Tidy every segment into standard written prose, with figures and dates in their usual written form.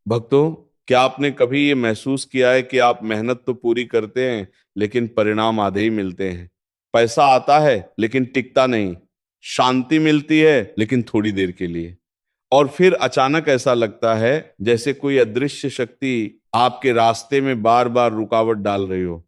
भक्तों, क्या आपने कभी ये महसूस किया है कि आप मेहनत तो पूरी करते हैं लेकिन परिणाम आधे ही मिलते हैं। पैसा आता है लेकिन टिकता नहीं। शांति मिलती है लेकिन थोड़ी देर के लिए। और फिर अचानक ऐसा लगता है जैसे कोई अदृश्य शक्ति आपके रास्ते में बार बार रुकावट डाल रही हो।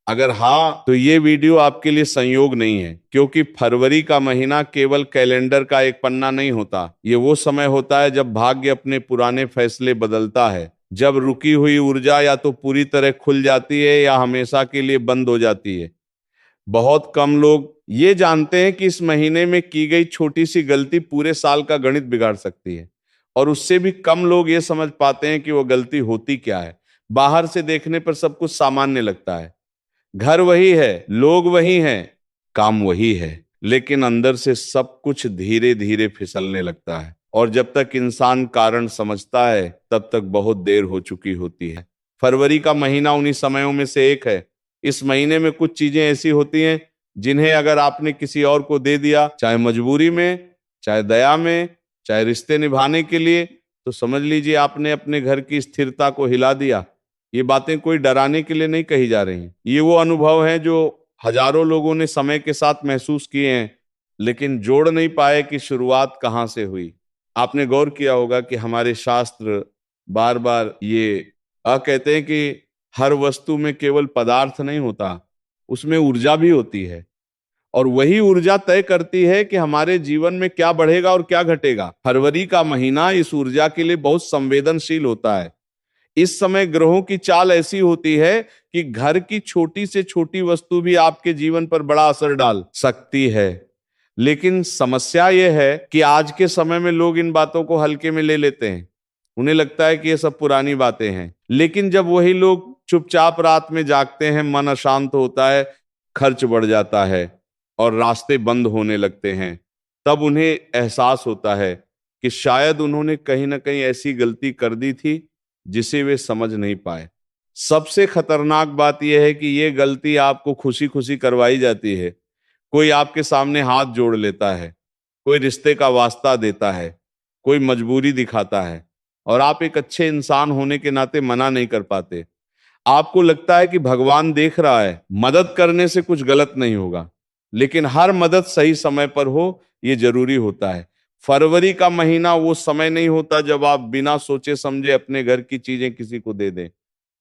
अगर हाँ, तो ये वीडियो आपके लिए संयोग नहीं है, क्योंकि फरवरी का महीना केवल कैलेंडर का एक पन्ना नहीं होता। ये वो समय होता है जब भाग्य अपने पुराने फैसले बदलता है, जब रुकी हुई ऊर्जा या तो पूरी तरह खुल जाती है या हमेशा के लिए बंद हो जाती है। बहुत कम लोग ये जानते हैं कि इस महीने में की गई छोटी सी गलती पूरे साल का गणित बिगाड़ सकती है। और उससे भी कम लोग ये समझ पाते हैं कि वो गलती होती क्या है। बाहर से देखने पर सब कुछ सामान्य लगता है। घर वही है, लोग वही हैं, काम वही है, लेकिन अंदर से सब कुछ धीरे धीरे फिसलने लगता है। और जब तक इंसान कारण समझता है तब तक बहुत देर हो चुकी होती है। फरवरी का महीना उन्हीं समयों में से एक है। इस महीने में कुछ चीजें ऐसी होती हैं जिन्हें अगर आपने किसी और को दे दिया, चाहे मजबूरी में, चाहे दया में, चाहे रिश्ते निभाने के लिए, तो समझ लीजिए आपने अपने घर की स्थिरता को हिला दिया। ये बातें कोई डराने के लिए नहीं कही जा रही हैं। ये वो अनुभव हैं जो हजारों लोगों ने समय के साथ महसूस किए हैं, लेकिन जोड़ नहीं पाए कि शुरुआत कहाँ से हुई। आपने गौर किया होगा कि हमारे शास्त्र बार बार ये कहते हैं कि हर वस्तु में केवल पदार्थ नहीं होता, उसमें ऊर्जा भी होती है। और वही ऊर्जा तय करती है कि हमारे जीवन में क्या बढ़ेगा और क्या घटेगा। फरवरी का महीना इस ऊर्जा के लिए बहुत संवेदनशील होता है। इस समय ग्रहों की चाल ऐसी होती है कि घर की छोटी से छोटी वस्तु भी आपके जीवन पर बड़ा असर डाल सकती है। लेकिन समस्या यह है कि आज के समय में लोग इन बातों को हल्के में ले लेते हैं। उन्हें लगता है कि ये सब पुरानी बातें हैं। लेकिन जब वही लोग चुपचाप रात में जागते हैं, मन अशांत होता है, खर्च बढ़ जाता है और रास्ते बंद होने लगते हैं, तब उन्हें एहसास होता है कि शायद उन्होंने कहीं ना कहीं ऐसी गलती कर दी थी जिसे वे समझ नहीं पाए। सबसे खतरनाक बात यह है कि यह गलती आपको खुशी खुशी करवाई जाती है। कोई आपके सामने हाथ जोड़ लेता है, कोई रिश्ते का वास्ता देता है, कोई मजबूरी दिखाता है, और आप एक अच्छे इंसान होने के नाते मना नहीं कर पाते। आपको लगता है कि भगवान देख रहा है, मदद करने से कुछ गलत नहीं होगा। लेकिन हर मदद सही समय पर हो, यह जरूरी होता है। फरवरी का महीना वो समय नहीं होता जब आप बिना सोचे समझे अपने घर की चीजें किसी को दे दें,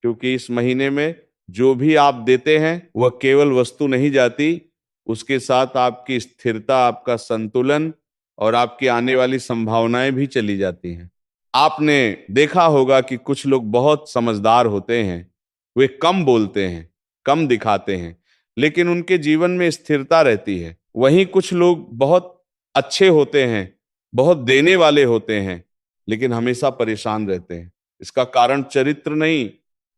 क्योंकि इस महीने में जो भी आप देते हैं वह केवल वस्तु नहीं जाती, उसके साथ आपकी स्थिरता, आपका संतुलन और आपकी आने वाली संभावनाएं भी चली जाती हैं। आपने देखा होगा कि कुछ लोग बहुत समझदार होते हैं। वे कम बोलते हैं, कम दिखाते हैं, लेकिन उनके जीवन में स्थिरता रहती है। वहीं कुछ लोग बहुत अच्छे होते हैं, बहुत देने वाले होते हैं, लेकिन हमेशा परेशान रहते हैं। इसका कारण चरित्र नहीं,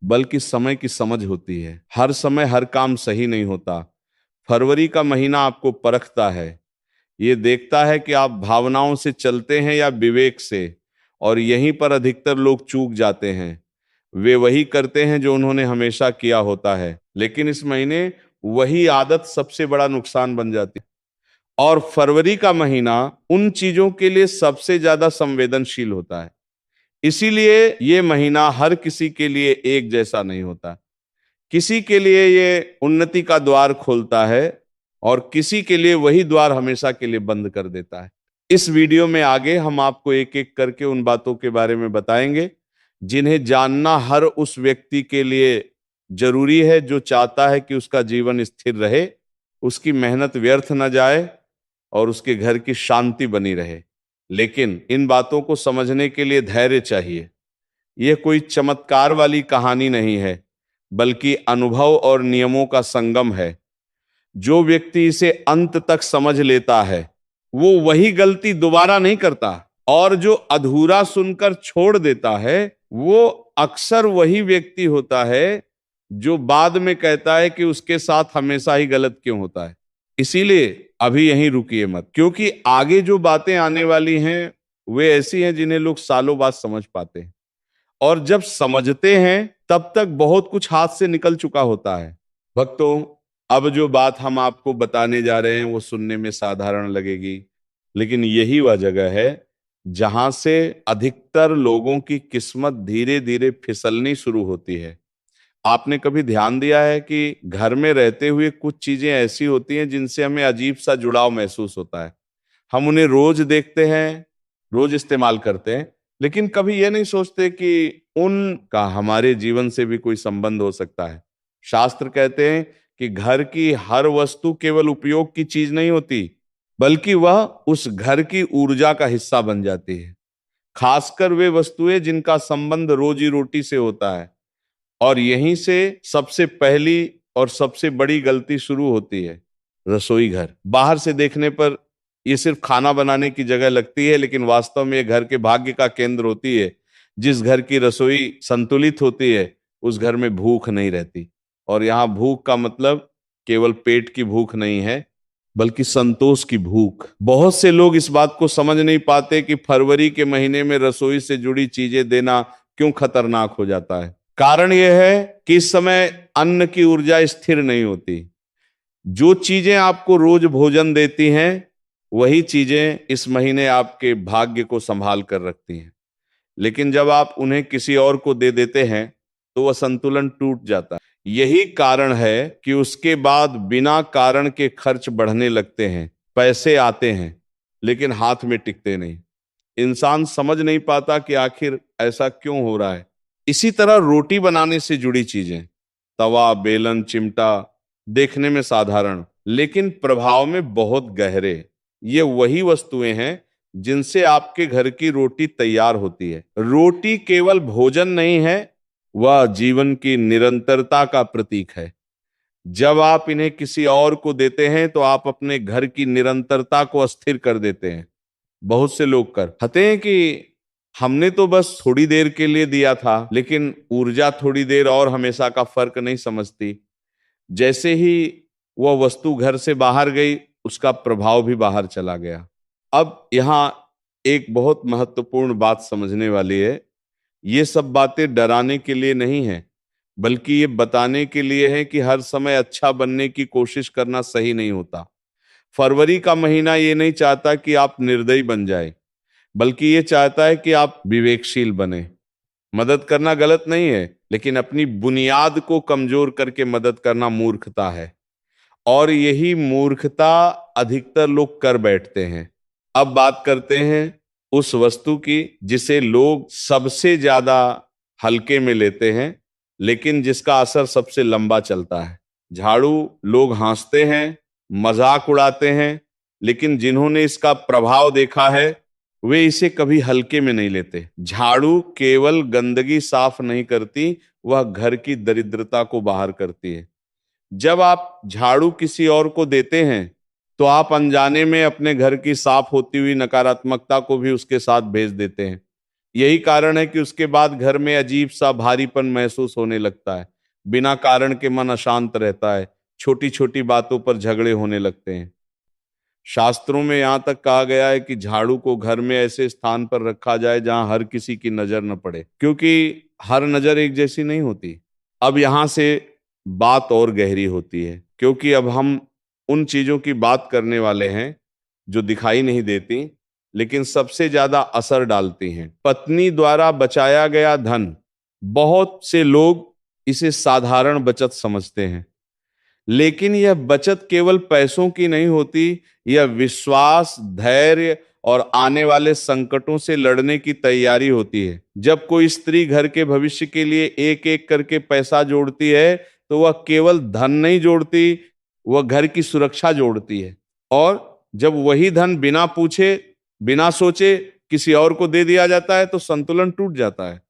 बल्कि समय की समझ होती है। हर समय हर काम सही नहीं होता। फरवरी का महीना आपको परखता है। ये देखता है कि आप भावनाओं से चलते हैं या विवेक से। और यहीं पर अधिकतर लोग चूक जाते हैं। वे वही करते हैं जो उन्होंने हमेशा किया होता है, लेकिन इस महीने वही आदत सबसे बड़ा नुकसान बन जाती है। और फरवरी का महीना उन चीजों के लिए सबसे ज्यादा संवेदनशील होता है। इसीलिए ये महीना हर किसी के लिए एक जैसा नहीं होता। किसी के लिए ये उन्नति का द्वार खोलता है और किसी के लिए वही द्वार हमेशा के लिए बंद कर देता है। इस वीडियो में आगे हम आपको एक एक करके उन बातों के बारे में बताएंगे जिन्हें जानना हर उस व्यक्ति के लिए जरूरी है जो चाहता है कि उसका जीवन स्थिर रहे, उसकी मेहनत व्यर्थ न जाए और उसके घर की शांति बनी रहे। लेकिन इन बातों को समझने के लिए धैर्य चाहिए। यह कोई चमत्कार वाली कहानी नहीं है, बल्कि अनुभव और नियमों का संगम है। जो व्यक्ति इसे अंत तक समझ लेता है वो वही गलती दोबारा नहीं करता, और जो अधूरा सुनकर छोड़ देता है वो अक्सर वही व्यक्ति होता है जो बाद में कहता है कि उसके साथ हमेशा ही गलत क्यों होता है। इसीलिए अभी यहीं रुकिए मत, क्योंकि आगे जो बातें आने वाली हैं वे ऐसी हैं जिन्हें लोग सालों बाद समझ पाते हैं। और जब समझते हैं तब तक बहुत कुछ हाथ से निकल चुका होता है। भक्तों, अब जो बात हम आपको बताने जा रहे हैं वो सुनने में साधारण लगेगी, लेकिन यही वह जगह है जहां से अधिकतर लोगों की किस्मत धीरे धीरे फिसलनी शुरू होती है। आपने कभी ध्यान दिया है कि घर में रहते हुए कुछ चीजें ऐसी होती हैं जिनसे हमें अजीब सा जुड़ाव महसूस होता है। हम उन्हें रोज देखते हैं, रोज इस्तेमाल करते हैं, लेकिन कभी यह नहीं सोचते कि उनका हमारे जीवन से भी कोई संबंध हो सकता है। शास्त्र कहते हैं कि घर की हर वस्तु केवल उपयोग की चीज नहीं होती, बल्कि वह उस घर की ऊर्जा का हिस्सा बन जाती है। खासकर वे वस्तुएं जिनका संबंध रोजी रोटी से होता है। और यहीं से सबसे पहली और सबसे बड़ी गलती शुरू होती है। रसोई घर बाहर से देखने पर ये सिर्फ खाना बनाने की जगह लगती है, लेकिन वास्तव में ये घर के भाग्य का केंद्र होती है। जिस घर की रसोई संतुलित होती है, उस घर में भूख नहीं रहती। और यहाँ भूख का मतलब केवल पेट की भूख नहीं है, बल्कि संतोष की भूख। बहुत से लोग इस बात को समझ नहीं पाते कि फरवरी के महीने में रसोई से जुड़ी चीजें देना क्यों खतरनाक हो जाता है। कारण यह है कि इस समय अन्न की ऊर्जा स्थिर नहीं होती। जो चीजें आपको रोज भोजन देती हैं, वही चीजें इस महीने आपके भाग्य को संभाल कर रखती हैं। लेकिन जब आप उन्हें किसी और को दे देते हैं, तो वह संतुलन टूट जाता है। यही कारण है कि उसके बाद बिना कारण के खर्च बढ़ने लगते हैं। पैसे आते हैं, लेकिन हाथ में टिकते नहीं। इंसान समझ नहीं पाता कि आखिर ऐसा क्यों हो रहा है। इसी तरह रोटी बनाने से जुड़ी चीजें, तवा, बेलन, चिमटा, देखने में साधारण लेकिन प्रभाव में बहुत गहरे। ये वही वस्तुएं हैं जिनसे आपके घर की रोटी तैयार होती है। रोटी केवल भोजन नहीं है, वह जीवन की निरंतरता का प्रतीक है। जब आप इन्हें किसी और को देते हैं, तो आप अपने घर की निरंतरता को अस्थिर कर देते हैं। बहुत से लोग कहते हैं कि हमने तो बस थोड़ी देर के लिए दिया था, लेकिन ऊर्जा थोड़ी देर और हमेशा का फर्क नहीं समझती। जैसे ही वह वस्तु घर से बाहर गई, उसका प्रभाव भी बाहर चला गया। अब यहाँ एक बहुत महत्वपूर्ण बात समझने वाली है। ये सब बातें डराने के लिए नहीं है, बल्कि ये बताने के लिए है कि हर समय अच्छा बनने की कोशिश करना सही नहीं होता। फरवरी का महीना ये नहीं चाहता कि आप निर्दयी बन जाए, बल्कि ये चाहता है कि आप विवेकशील बने। मदद करना गलत नहीं है, लेकिन अपनी बुनियाद को कमजोर करके मदद करना मूर्खता है। और यही मूर्खता अधिकतर लोग कर बैठते हैं। अब बात करते हैं उस वस्तु की जिसे लोग सबसे ज्यादा हल्के में लेते हैं, लेकिन जिसका असर सबसे लंबा चलता है। झाड़ू लोग हंसते हैं, मजाक उड़ाते हैं, लेकिन जिन्होंने इसका प्रभाव देखा है, वे इसे कभी हल्के में नहीं लेते। झाड़ू केवल गंदगी साफ नहीं करती, वह घर की दरिद्रता को बाहर करती है। जब आप झाड़ू किसी और को देते हैं, तो आप अनजाने में अपने घर की साफ होती हुई नकारात्मकता को भी उसके साथ भेज देते हैं। यही कारण है कि उसके बाद घर में अजीब सा भारीपन महसूस होने लगता है। बिना कारण के मन अशांत रहता है। छोटी छोटी बातों पर झगड़े होने लगते हैं। शास्त्रों में यहां तक कहा गया है कि झाड़ू को घर में ऐसे स्थान पर रखा जाए जहां हर किसी की नजर न पड़े, क्योंकि हर नजर एक जैसी नहीं होती। अब यहां से बात और गहरी होती है, क्योंकि अब हम उन चीजों की बात करने वाले हैं जो दिखाई नहीं देती, लेकिन सबसे ज्यादा असर डालती हैं। पत्नी द्वारा बचाया गया धन। बहुत से लोग इसे साधारण बचत समझते हैं, लेकिन यह बचत केवल पैसों की नहीं होती। यह विश्वास, धैर्य और आने वाले संकटों से लड़ने की तैयारी होती है। जब कोई स्त्री घर के भविष्य के लिए एक एक करके पैसा जोड़ती है, तो वह केवल धन नहीं जोड़ती, वह घर की सुरक्षा जोड़ती है। और जब वही धन बिना पूछे, बिना सोचे किसी और को दे दिया जाता है, तो संतुलन टूट जाता है।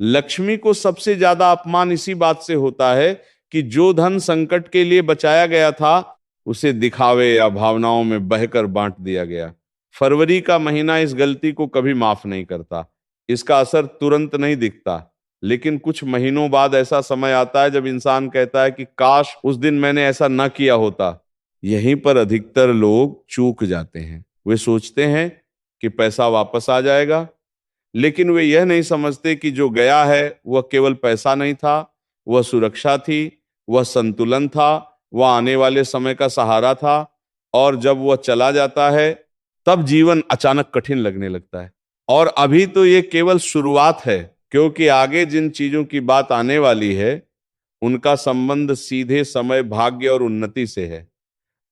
लक्ष्मी को सबसे ज्यादा अपमान इसी बात से होता है कि जो धन संकट के लिए बचाया गया था, उसे दिखावे या भावनाओं में बहकर बांट दिया गया। फरवरी का महीना इस गलती को कभी माफ नहीं करता। इसका असर तुरंत नहीं दिखता, लेकिन कुछ महीनों बाद ऐसा समय आता है जब इंसान कहता है कि काश उस दिन मैंने ऐसा न किया होता। यहीं पर अधिकतर लोग चूक जाते हैं। वे सोचते हैं कि पैसा वापस आ जाएगा, लेकिन वे यह नहीं समझते कि जो गया है वह केवल पैसा नहीं था, वह सुरक्षा थी, वह संतुलन था, वह आने वाले समय का सहारा था। और जब वह चला जाता है, तब जीवन अचानक कठिन लगने लगता है। और अभी तो ये केवल शुरुआत है, क्योंकि आगे जिन चीजों की बात आने वाली है उनका संबंध सीधे समय, भाग्य और उन्नति से है।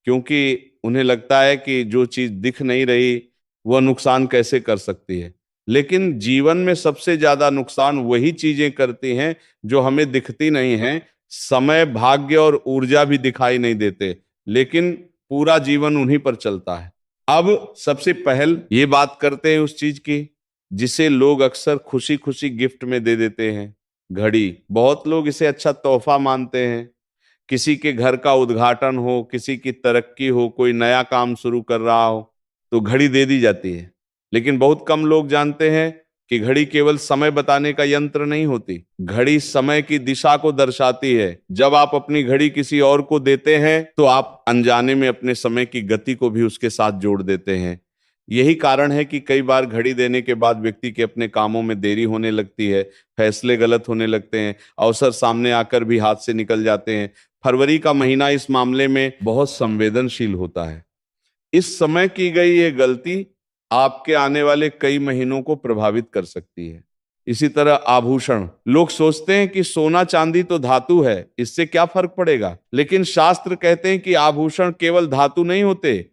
क्योंकि उन्हें लगता है कि जो चीज दिख नहीं रही वह नुकसान कैसे कर सकती है। लेकिन जीवन में सबसे ज्यादा नुकसान वही चीजें करती हैं जो हमें दिखती नहीं हैं। समय, भाग्य और ऊर्जा भी दिखाई नहीं देते, लेकिन पूरा जीवन उन्हीं पर चलता है। अब सबसे पहल ये बात करते हैं उस चीज की जिसे लोग अक्सर खुशी खुशी गिफ्ट में दे देते हैं, घड़ी। बहुत लोग इसे अच्छा तोहफा मानते हैं। किसी के घर का उद्घाटन हो, किसी की तरक्की हो, कोई नया काम शुरू कर रहा हो तो घड़ी दे दी जाती है। लेकिन बहुत कम लोग जानते हैं कि घड़ी केवल समय बताने का यंत्र नहीं होती। घड़ी समय की दिशा को दर्शाती है। जब आप अपनी घड़ी किसी और को देते हैं तो आप अनजाने में अपने समय की गति को भी उसके साथ जोड़ देते हैं। यही कारण है कि कई बार घड़ी देने के बाद व्यक्ति के अपने कामों में देरी होने लगती है, फैसले गलत होने लगते हैं, अवसर सामने आकर भी हाथ से निकल जाते हैं। फरवरी का महीना इस मामले में बहुत संवेदनशील होता है। इस समय की गई ये गलती आपके आने वाले कई महीनों को प्रभावित कर सकती है। इसी तरह आभूषण, लोग सोचते हैं कि सोना चांदी तो धातु है, इससे क्या फर्क पड़ेगा। लेकिन शास्त्र कहते हैं कि आभूषण केवल धातु नहीं होते,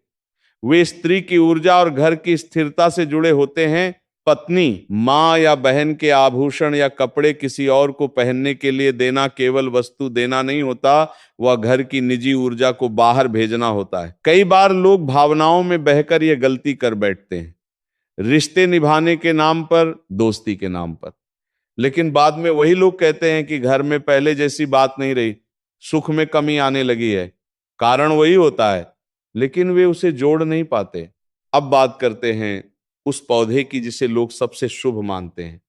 वे स्त्री की ऊर्जा और घर की स्थिरता से जुड़े होते हैं। पत्नी, माँ या बहन के आभूषण या कपड़े किसी और को पहनने के लिए देना केवल वस्तु देना नहीं होता, वह घर की निजी ऊर्जा को बाहर भेजना होता है। कई बार लोग भावनाओं में बहकर यह गलती कर बैठते हैं, रिश्ते निभाने के नाम पर, दोस्ती के नाम पर। लेकिन बाद में वही लोग कहते हैं कि घर में पहले जैसी बात नहीं रही, सुख में कमी आने लगी है। कारण वही होता है, लेकिन वे उसे जोड़ नहीं पाते। अब बात करते हैं उस पौधे की जिसे लोग सबसे शुभ मानते हैं,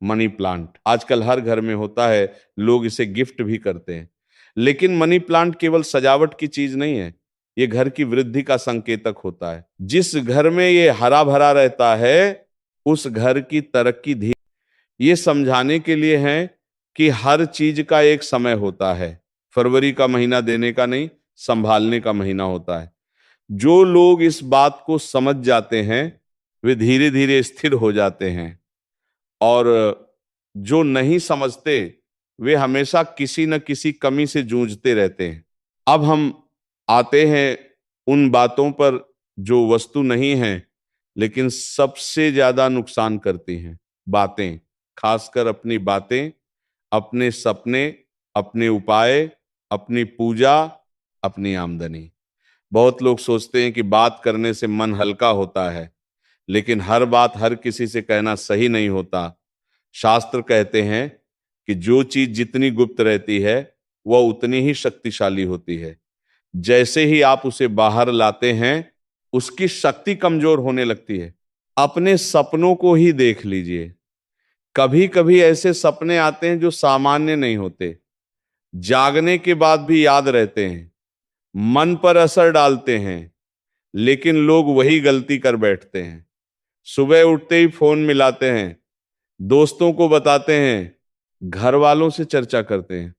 मनी प्लांट। आजकल हर घर में होता है, लोग इसे गिफ्ट भी करते हैं। लेकिन मनी प्लांट केवल सजावट की चीज नहीं है, ये घर की वृद्धि का संकेतक होता है। जिस घर में ये हरा भरा रहता है उस घर की तरक्की धीरे। ये समझाने के लिए है कि हर चीज का एक समय होता है। फरवरी का महीना देने का नहीं, संभालने का महीना होता है। जो लोग इस बात को समझ जाते हैं वे धीरे धीरे स्थिर हो जाते हैं, और जो नहीं समझते वे हमेशा किसी न किसी कमी से जूझते रहते हैं। अब हम आते हैं उन बातों पर जो वस्तु नहीं है लेकिन सबसे ज्यादा नुकसान करती हैं। बातें, खासकर अपनी बातें, अपने सपने, अपने उपाय, अपनी पूजा, अपनी आमदनी। बहुत लोग सोचते हैं कि बात करने से मन हल्का होता है, लेकिन हर बात हर किसी से कहना सही नहीं होता। शास्त्र कहते हैं कि जो चीज जितनी गुप्त रहती है वह उतनी ही शक्तिशाली होती है। जैसे ही आप उसे बाहर लाते हैं उसकी शक्ति कमजोर होने लगती है। अपने सपनों को ही देख लीजिए। कभी कभी ऐसे सपने आते हैं जो सामान्य नहीं होते, जागने के बाद भी याद रहते हैं, मन पर असर डालते हैं, लेकिन लोग वही गलती कर बैठते हैं। सुबह उठते ही फोन मिलाते हैं, दोस्तों को बताते हैं, घर वालों से चर्चा करते हैं।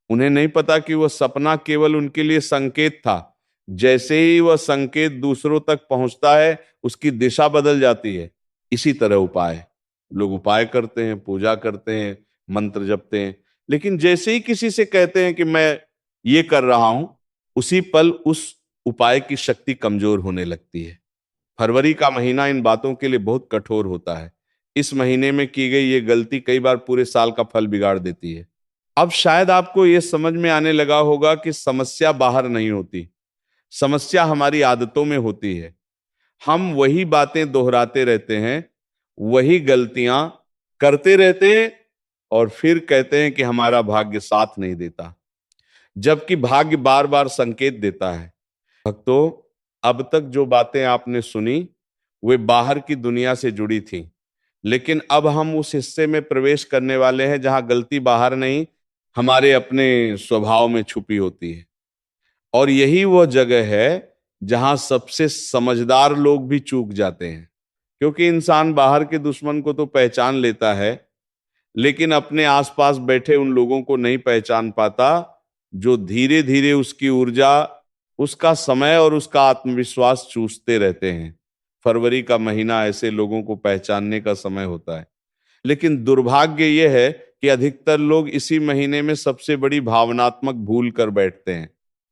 उन्हें नहीं पता कि वह सपना केवल उनके लिए संकेत था। जैसे ही वह संकेत दूसरों तक पहुंचता है उसकी दिशा बदल जाती है। इसी तरह उपाय, लोग उपाय करते हैं, पूजा करते हैं, मंत्र जपते हैं, लेकिन जैसे ही किसी से कहते हैं कि मैं ये कर रहा हूं, उसी पल उस उपाय की शक्ति कमजोर होने लगती है। फरवरी का महीना इन बातों के लिए बहुत कठोर होता है। इस महीने में की गई ये गलती कई बार पूरे साल का फल बिगाड़ देती है। अब शायद आपको यह समझ में आने लगा होगा कि समस्या बाहर नहीं होती, समस्या हमारी आदतों में होती है। हम वही बातें दोहराते रहते हैं, वही गलतियां करते रहते हैं, और फिर कहते हैं कि हमारा भाग्य साथ नहीं देता, जबकि भाग्य बार बार संकेत देता है। भक्तों, अब तक जो बातें आपने सुनी वे बाहर की दुनिया से जुड़ी थी, लेकिन अब हम उस हिस्से में प्रवेश करने वाले हैं जहां गलती बाहर नहीं, हमारे अपने स्वभाव में छुपी होती है। और यही वह जगह है जहां सबसे समझदार लोग भी चूक जाते हैं। क्योंकि इंसान बाहर के दुश्मन को तो पहचान लेता है, लेकिन अपने आसपास बैठे उन लोगों को नहीं पहचान पाता जो धीरे धीरे उसकी ऊर्जा, उसका समय और उसका आत्मविश्वास चूसते रहते हैं। फरवरी का महीना ऐसे लोगों को पहचानने का समय होता है। लेकिन दुर्भाग्य यह है कि अधिकतर लोग इसी महीने में सबसे बड़ी भावनात्मक भूल कर बैठते हैं।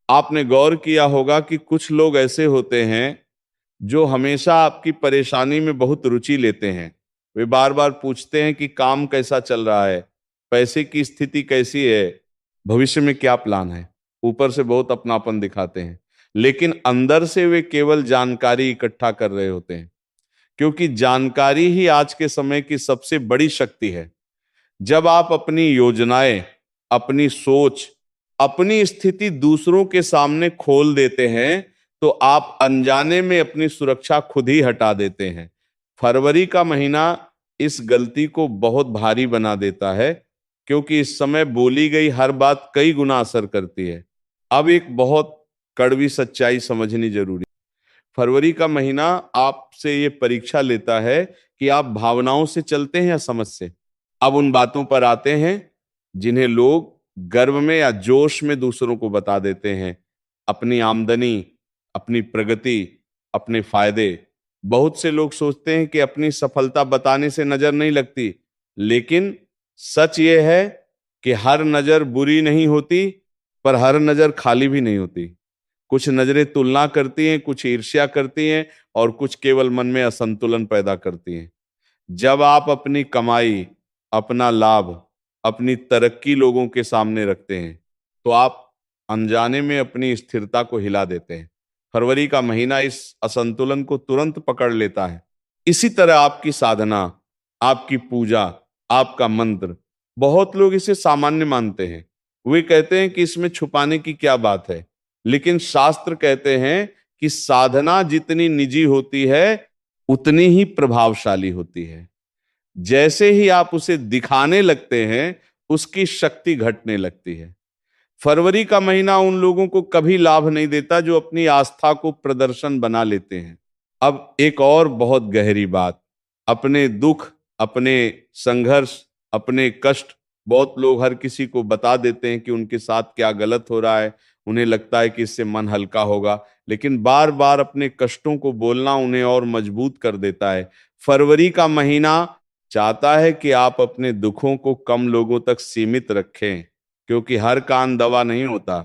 आपने गौर किया होगा कि कुछ लोग ऐसे होते हैं जो हमेशा आपकी परेशानी में बहुत रुचि लेते हैं। वे बार बार पूछते हैं कि काम कैसा चल रहा है, पैसे की स्थिति कैसी है, भविष्य में क्या प्लान है। ऊपर से बहुत अपनापन दिखाते हैं, लेकिन अंदर से वे केवल जानकारी इकट्ठा कर रहे होते हैं, क्योंकि जानकारी ही आज के समय की सबसे बड़ी शक्ति है। जब आप अपनी योजनाएं, अपनी सोच, अपनी स्थिति दूसरों के सामने खोल देते हैं, तो आप अनजाने में अपनी सुरक्षा खुद ही हटा देते हैं। फरवरी का महीना इस गलती को बहुत भारी बना देता है, क्योंकि इस समय बोली गई हर बात कई गुना असर करती है। अब एक बहुत कड़वी सच्चाई समझनी जरूरी। फरवरी का महीना आपसे ये परीक्षा लेता है कि आप भावनाओं से चलते हैं या समझ से। अब उन बातों पर आते हैं जिन्हें लोग गर्व में या जोश में दूसरों को बता देते हैं। अपनी आमदनी, अपनी प्रगति, अपने फायदे। बहुत से लोग सोचते हैं कि अपनी सफलता बताने से नजर नहीं लगती, लेकिन सच ये है कि हर नजर बुरी नहीं होती, पर हर नजर खाली भी नहीं होती। कुछ नजरें तुलना करती हैं, कुछ ईर्ष्या करती हैं, और कुछ केवल मन में असंतुलन पैदा करती हैं। जब आप अपनी कमाई, अपना लाभ, अपनी तरक्की लोगों के सामने रखते हैं, तो आप अनजाने में अपनी स्थिरता को हिला देते हैं। फरवरी का महीना इस असंतुलन को तुरंत पकड़ लेता है। इसी तरह आपकी साधना, आपकी पूजा, आपका मंत्र, बहुत लोग इसे सामान्य मानते हैं। वे कहते हैं कि इसमें छुपाने की क्या बात है, लेकिन शास्त्र कहते हैं कि साधना जितनी निजी होती है, उतनी ही प्रभावशाली होती है। जैसे ही आप उसे दिखाने लगते हैं, उसकी शक्ति घटने लगती है। फरवरी का महीना उन लोगों को कभी लाभ नहीं देता जो अपनी आस्था को प्रदर्शन बना लेते हैं। अब एक और बहुत गहरी बात, अपने दुख, अपने संघर्ष, अपने कष्ट, बहुत लोग हर किसी को बता देते हैं कि उनके साथ क्या गलत हो रहा है। उन्हें लगता है कि इससे मन हल्का होगा, लेकिन बार बार अपने कष्टों को बोलना उन्हें और मजबूत कर देता है। फरवरी का महीना चाहता है कि आप अपने दुखों को कम लोगों तक सीमित रखें, क्योंकि हर कान दवा नहीं होता।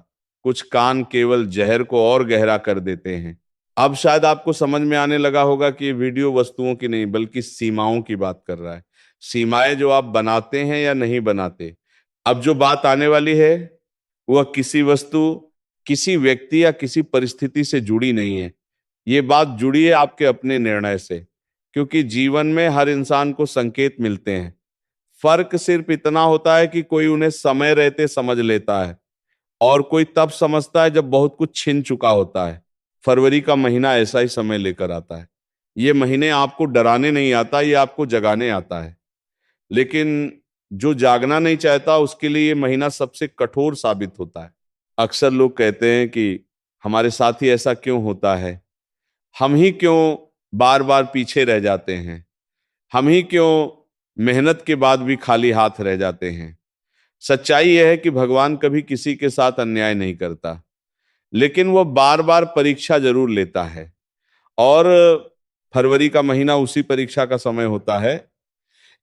कुछ कान केवल जहर को और गहरा कर देते हैं। अब शायद आपको समझ में आने लगा होगा कि ये वीडियो वस्तुओं की नहीं बल्कि सीमाओं की बात कर रहा है। सीमाएं जो आप बनाते हैं या नहीं बनाते। अब जो बात आने वाली है वह किसी वस्तु, किसी व्यक्ति या किसी परिस्थिति से जुड़ी नहीं है। ये बात जुड़ी है आपके अपने निर्णय से, क्योंकि जीवन में हर इंसान को संकेत मिलते हैं। फर्क सिर्फ इतना होता है कि कोई उन्हें समय रहते समझ लेता है, और कोई तब समझता है जब बहुत कुछ छिन चुका होता है। फरवरी का महीना ऐसा ही समय लेकर आता है। ये महीने आपको डराने नहीं आता, ये आपको जगाने आता है। लेकिन जो जागना नहीं चाहता उसके लिए ये महीना सबसे कठोर साबित होता है। अक्सर लोग कहते हैं कि हमारे साथ ही ऐसा क्यों होता है, हम ही क्यों बार बार पीछे रह जाते हैं, हम ही क्यों मेहनत के बाद भी खाली हाथ रह जाते हैं। सच्चाई यह है कि भगवान कभी किसी के साथ अन्याय नहीं करता, लेकिन वह बार बार परीक्षा जरूर लेता है। और फरवरी का महीना उसी परीक्षा का समय होता है।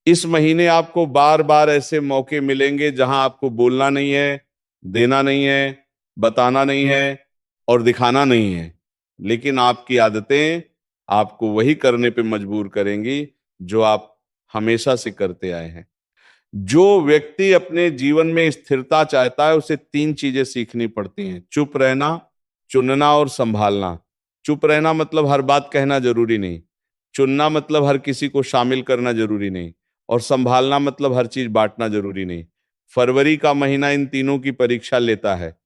इस महीने आपको बार बार ऐसे मौके मिलेंगे जहां आपको बोलना नहीं है, देना नहीं है, बताना नहीं है और दिखाना नहीं है, लेकिन आपकी आदतें आपको वही करने पे मजबूर करेंगी जो आप हमेशा से करते आए हैं। जो व्यक्ति अपने जीवन में स्थिरता चाहता है उसे तीन चीजें सीखनी पड़ती हैं: चुप रहना, चुनना और संभालना। चुप रहना मतलब हर बात कहना जरूरी नहीं, चुनना मतलब हर किसी को शामिल करना जरूरी नहीं, और संभालना मतलब हर चीज बांटना जरूरी नहीं। फरवरी का महीना इन तीनों की परीक्षा लेता है,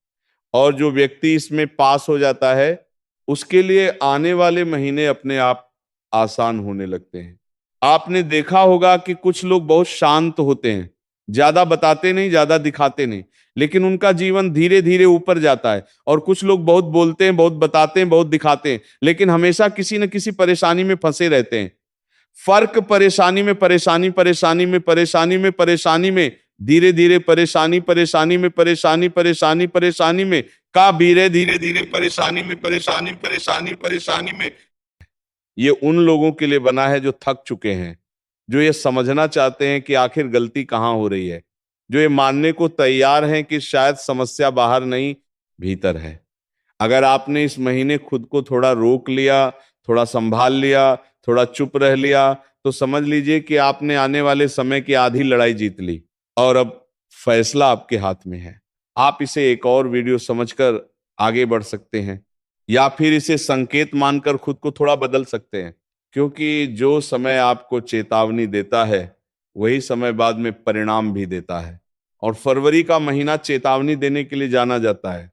और जो व्यक्ति इसमें पास हो जाता है उसके लिए आने वाले महीने अपने आप आसान होने लगते हैं। आपने देखा होगा कि कुछ लोग बहुत शांत होते हैं, ज्यादा बताते नहीं, ज्यादा दिखाते नहीं, लेकिन उनका जीवन धीरे धीरे ऊपर जाता है। और कुछ लोग बहुत बोलते हैं, बहुत बताते हैं, बहुत दिखाते हैं, लेकिन हमेशा किसी न किसी परेशानी में फंसे रहते हैं। फर्क परेशानी में, परेशानी परेशानी में, परेशानी में, परेशानी में, धीरे धीरे परेशानी, परेशानी में, परेशानी, परेशानी, परेशानी में, का धीरे धीरे धीरे परेशानी में, परेशानी, परेशानी, परेशानी में। ये उन लोगों के लिए बना है जो थक चुके हैं, जो ये समझना चाहते हैं कि आखिर गलती कहाँ हो रही है, जो ये मानने को तैयार हैं कि शायद समस्या बाहर नहीं, भीतर है। अगर आपने इस महीने खुद को थोड़ा रोक लिया, थोड़ा संभाल लिया, थोड़ा चुप रह लिया, तो समझ लीजिए कि आपने आने वाले समय की आधी लड़ाई जीत ली और अब फैसला आपके हाथ में है। आप इसे एक और वीडियो समझकर आगे बढ़ सकते हैं, या फिर इसे संकेत मानकर खुद को थोड़ा बदल सकते हैं, क्योंकि जो समय आपको चेतावनी देता है वही समय बाद में परिणाम भी देता है। और फरवरी का महीना चेतावनी देने के लिए जाना जाता है।